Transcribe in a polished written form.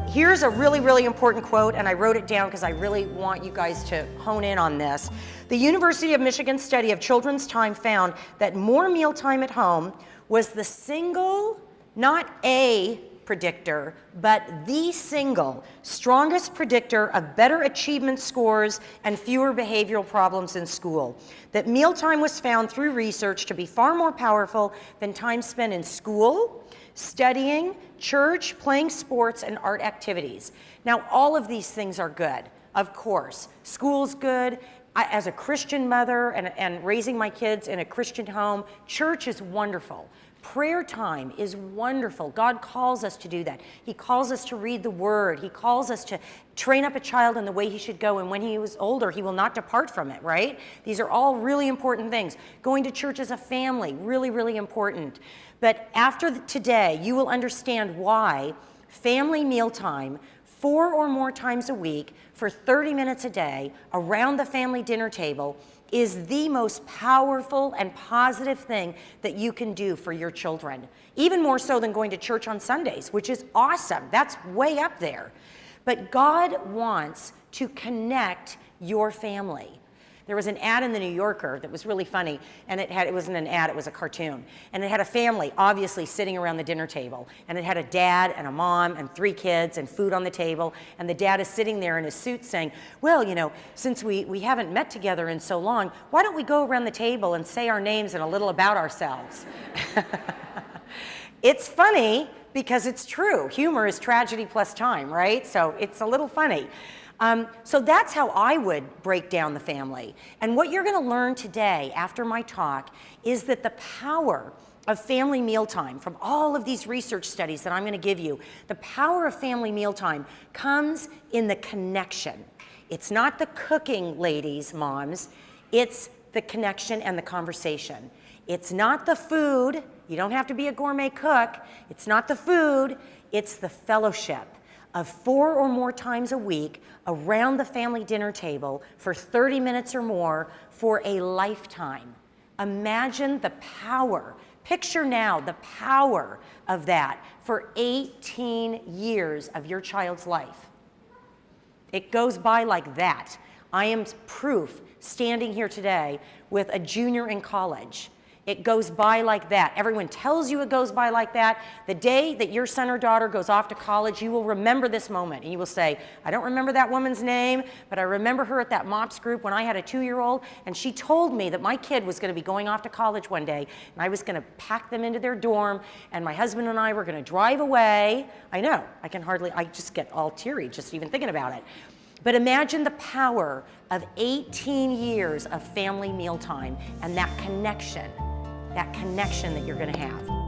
Here's a really, really important quote, and I wrote it down because I really want you guys to hone in on this. The University of Michigan study of children's time found that more mealtime at home was the single, not a predictor, but the single strongest predictor of better achievement scores and fewer behavioral problems in school. That mealtime was found through research to be far more powerful than time spent in school, studying, church, playing sports, and art activities. Now, all of these things are good, of course. School's good. As a Christian mother and raising my kids in a Christian home, church is wonderful. Prayer time is wonderful. God calls us to do that. He calls us to read the Word. He calls us to train up a child in the way he should go, and when he is older, he will not depart from it, right? These are all really important things. Going to church as a family, really, really important. But after today, you will understand why family mealtime 4 or more times a week for 30 minutes a day around the family dinner table is the most powerful and positive thing that you can do for your children. Even more so than going to church on Sundays, which is awesome. That's way up there. But God wants to connect your family. There was an ad in the New Yorker that was really funny, and it wasn't an ad, it was a cartoon. And it had a family, obviously, sitting around the dinner table. And it had a dad and a mom and 3 kids and food on the table. And the dad is sitting there in his suit saying, well, you know, since we haven't met together in so long, why don't we go around the table and say our names and a little about ourselves? It's funny because it's true. Humor is tragedy plus time, right? So it's a little funny. So that's how I would break down the family. And what you're going to learn today after my talk is that the power of family mealtime, from all of these research studies that I'm going to give you, the power of family mealtime comes in the connection. It's not the cooking, ladies, moms. It's the connection and the conversation. It's not the food. You don't have to be a gourmet cook. It's not the food. It's the fellowship of 4 or more times a week around the family dinner table for 30 minutes or more for a lifetime. Imagine the power. Picture now the power of that for 18 years of your child's life. It goes by like that. I am proof standing here today with a junior in college. It goes by like that. Everyone tells you it goes by like that. The day that your son or daughter goes off to college, you will remember this moment. And you will say, I don't remember that woman's name, but I remember her at that MOPS group when I had a 2-year-old, and she told me that my kid was going to be going off to college one day, and I was going to pack them into their dorm, and my husband and I were going to drive away. I know, I just get all teary just even thinking about it. But imagine the power of 18 years of family mealtime and that connection that you're going to have.